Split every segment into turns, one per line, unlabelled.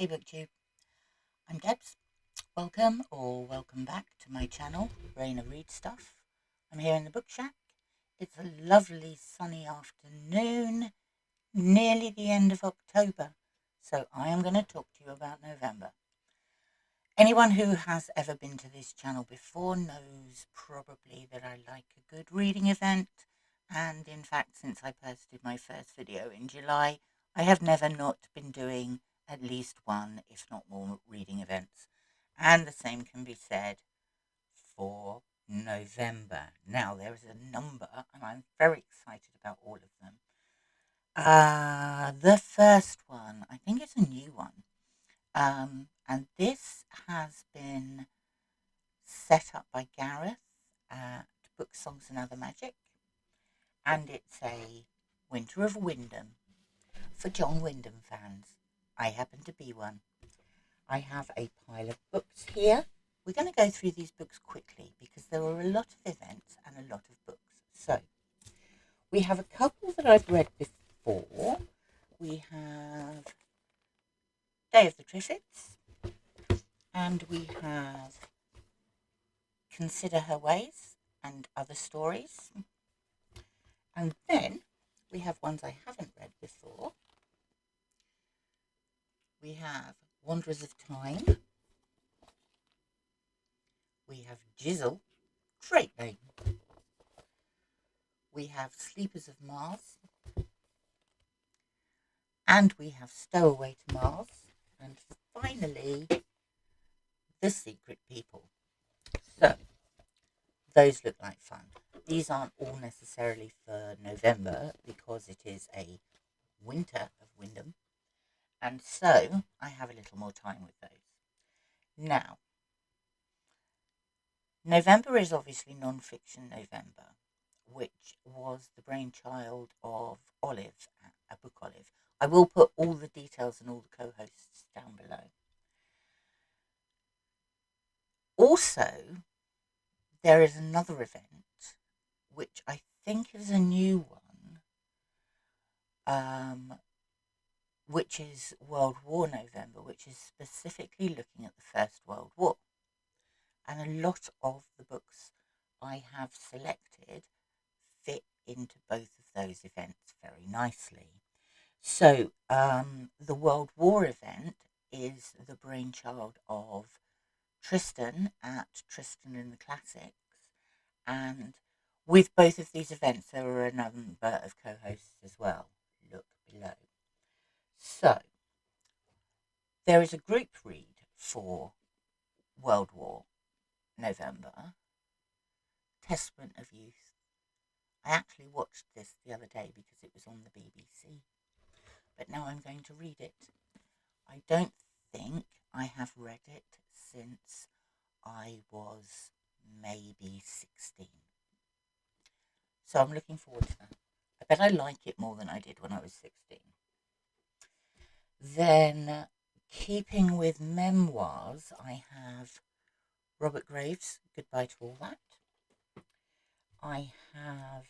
Hey BookTube, I'm Debs. Welcome back to my channel, Raina Read Stuff. I'm here in the book shack. It's a lovely sunny afternoon, nearly the end of October, so I am going to talk to you about November. Anyone who has ever been to this channel before knows probably that I like a good reading event, and in fact since I posted my first video in July, I have never not been doing at least one, if not more, reading events. And the same can be said for November. Now, there is a number, and I'm very excited about all of them. The first one, I think it's a new one. And this has been set up by Gareth at Book Songs and Other Magic. And it's a Winter of Wyndham for John Wyndham fans. I happen to be one. I have a pile of books here. We're going to go through these books quickly because there are a lot of events and a lot of books. So, we have a couple that I've read before. We have Day of the Triffids, and we have Consider Her Ways and Other Stories. And then we have ones I haven't read before. We have Wanderers of Time. We have Jizzle, great name. We have Sleepers of Mars. And we have Stowaway to Mars. And finally, The Secret People. So, those look like fun. These aren't all necessarily for November because it is a Winter of Wyndham. And so, I have a little more time with those. Now, November is obviously non-fiction November, which was the brainchild of Olive, a book Olive. I will put all the details and all the co-hosts down below. Also, there is another event, which I think is a new one, which is World War November, which is specifically looking at the First World War. And a lot of the books I have selected fit into both of those events very nicely. So, the World War event is the brainchild of Tristan at Tristan in the Classics, and with both of these events there are a number of co-hosts as well. Look below. So, there is a group read for World War November, Testament of Youth. I actually watched this the other day because it was on the BBC, but now I'm going to read it. I don't think I have read it since I was maybe 16. So I'm looking forward to that. I bet I like it more than I did when I was 16. Then, keeping with memoirs, I have Robert Graves, Goodbye to All That. I have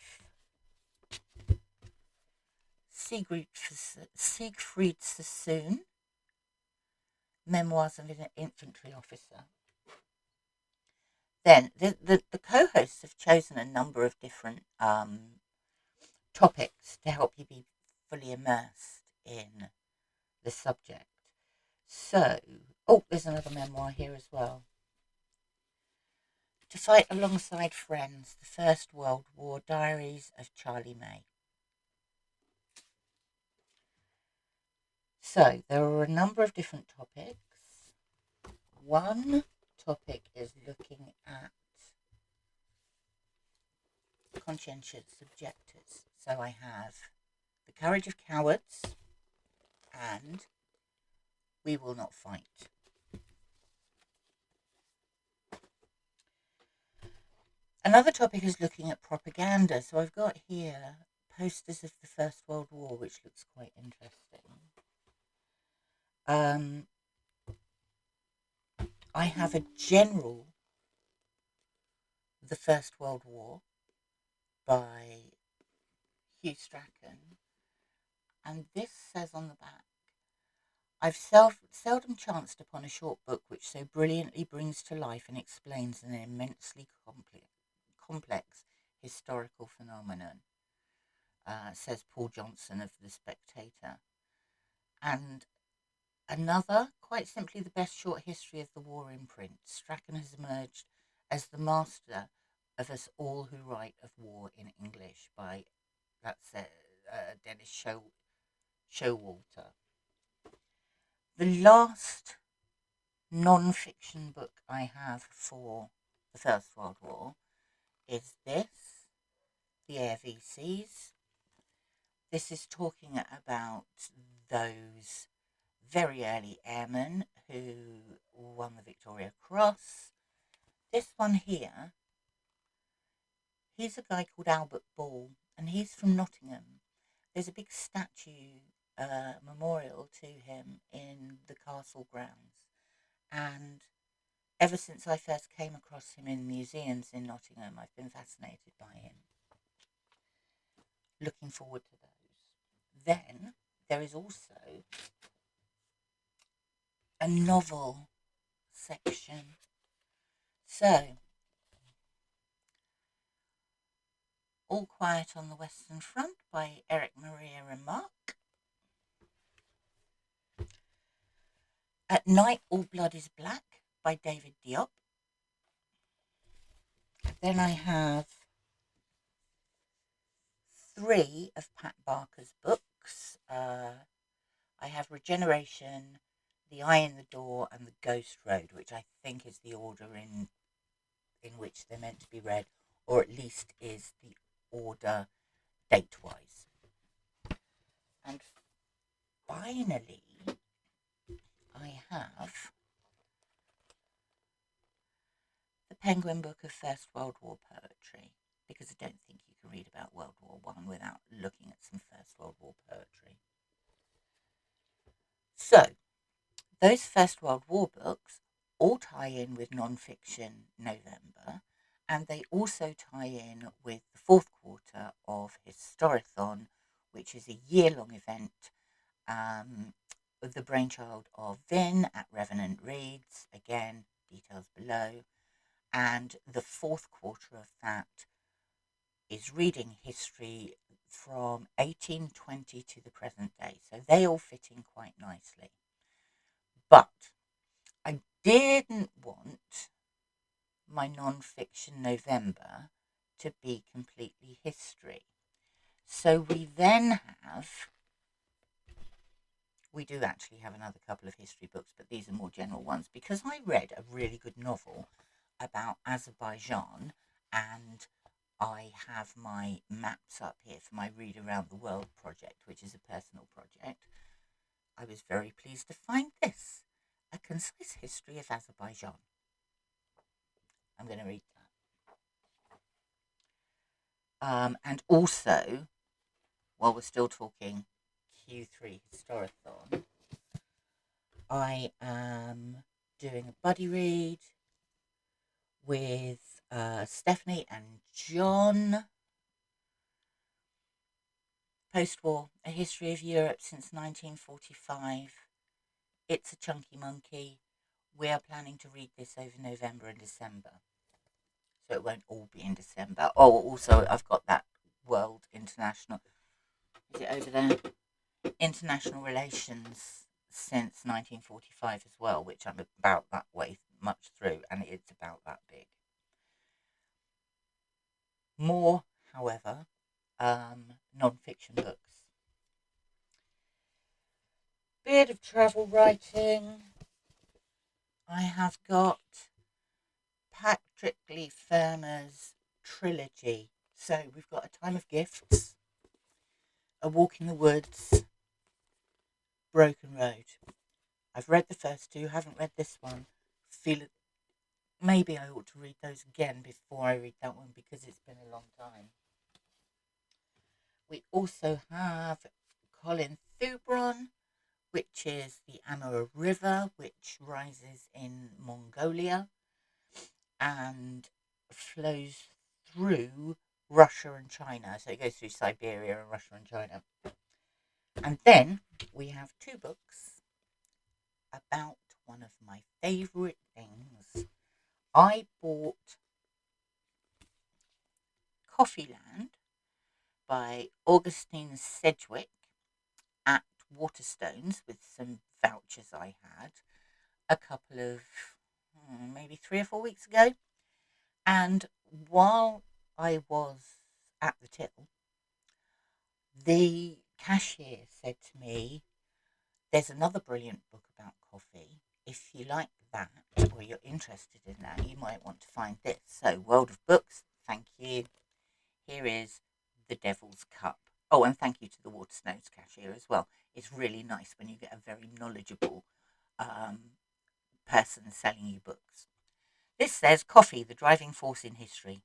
Siegfried Sassoon, Memoirs of an Infantry Officer. Then, the co-hosts have chosen a number of different topics to help you be fully immersed in the subject. So, there's another memoir here as well. To Fight Alongside Friends, The First World War, Diaries of Charlie May. So, there are a number of different topics. One topic is looking at conscientious objectors. So I have The Courage of Cowards and We Will Not Fight. Another topic is looking at propaganda. So I've got here posters of the First World War, which looks quite interesting. I have a general, The First World War by Hugh Strachan, and this says on the back, I've seldom chanced upon a short book which so brilliantly brings to life and explains an immensely complex historical phenomenon, says Paul Johnson of The Spectator. And another, quite simply the best short history of the war in print. Strachan has emerged as the master of us all who write of war in English by, Dennis Showalter. The last non-fiction book I have for the First World War is this, The Air VCs. This is talking about those very early airmen who won the Victoria Cross. This one here, he's a guy called Albert Ball, and he's from Nottingham. There's a big statue, memorial to him in the castle grounds. And ever since I first came across him in museums in Nottingham, I've been fascinated by him. Looking forward to those. Then there is also a novel section. So, All Quiet on the Western Front by Eric Maria Remarque. At Night All Blood is Black by David Diop. Then I have 3 of Pat Barker's books. I have Regeneration, The Eye in the Door, and The Ghost Road, which I think is the order in which they're meant to be read, or at least is the order date-wise. And finally, I have the Penguin Book of First World War poetry, because I don't think you can read about World War I without looking at some First World War poetry. So, those First World War books all tie in with Non-Fiction November, and they also tie in with the 4th quarter of Historathon, which is a year-long event, the brainchild of Vin at Revenant Reads. Again, details below. And the 4th quarter of that is reading history from 1820 to the present day. So they all fit in quite nicely. But I didn't want my Non-Fiction November to be completely history. So we do actually have another couple of history books, but these are more general ones, because I read a really good novel about Azerbaijan, and I have my maps up here for my Read Around the World project, which is a personal project. I was very pleased to find this, A Concise History of Azerbaijan. I'm going to read that. And also, while we're still talking Q3 Historathon, I am doing a buddy read with Stephanie and John. Post-war, A History of Europe since 1945. It's a chunky monkey. We are planning to read this over November and December, so it won't all be in December. Oh, also, I've got that World International, is it over there? International Relations since 1945 as well, which I'm about that way much through, and it's about that big. More, however, non-fiction books. Bit of travel writing. I have got Patrick Leigh Fermer's trilogy. So we've got A Time of Gifts, A Walk in the Woods, Broken Road. I've read the first 2, haven't read this one. Feel it, maybe I ought to read those again before I read that one, because it's been a long time. We also have Colin Thubron, which is the Amur River, which rises in Mongolia and flows through Russia and China. So it goes through Siberia and Russia and China. And then we have 2 books about one of my favourite things. I bought Coffeeland by Augustine Sedgwick at Waterstones with some vouchers I had a couple of maybe 3 or 4 weeks ago. And while I was at the till, the cashier said to me, "There's another brilliant book about coffee. If you like that, or you're interested in that, you might want to find this." So, World of Books, thank you. Here is The Devil's Cup. Oh, and thank you to the Waterstones cashier as well. It's really nice when you get a very knowledgeable person selling you books. This says Coffee, the Driving Force in History.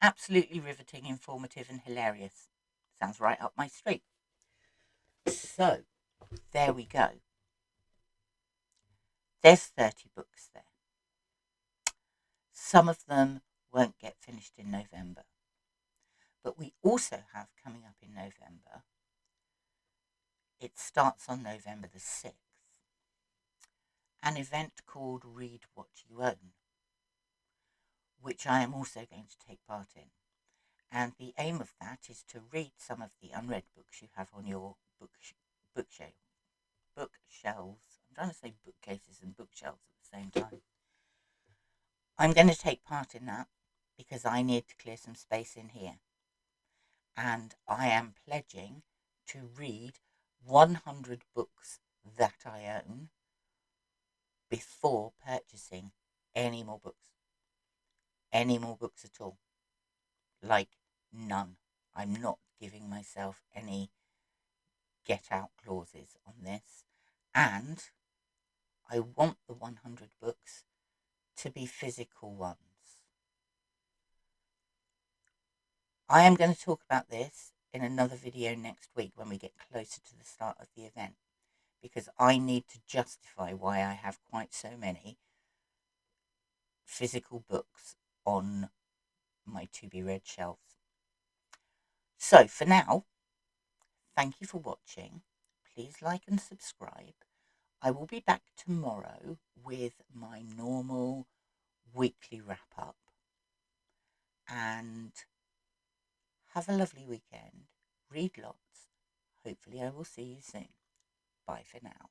Absolutely riveting, informative, and hilarious. Sounds right up my street. So, there we go. There's 30 books there. Some of them won't get finished in November. But we also have coming up in November, it starts on November the 6th, an event called Read What You Own, which I am also going to take part in. And the aim of that is to read some of the unread books you have on your bookshelves. I'm trying to say bookcases and bookshelves at the same time. I'm going to take part in that because I need to clear some space in here. And I am pledging to read 100 books that I own before purchasing any more books. Any more books at all. Like none. I'm not giving myself any get out clauses on this. And I want the 100 books to be physical ones. I am going to talk about this in another video next week when we get closer to the start of the event, because I need to justify why I have quite so many physical books on my to be read shelves. So for now, thank you for watching. Please like and subscribe. I will be back tomorrow with my normal weekly wrap up. And have a lovely weekend. Read lots. Hopefully I will see you soon. Bye for now.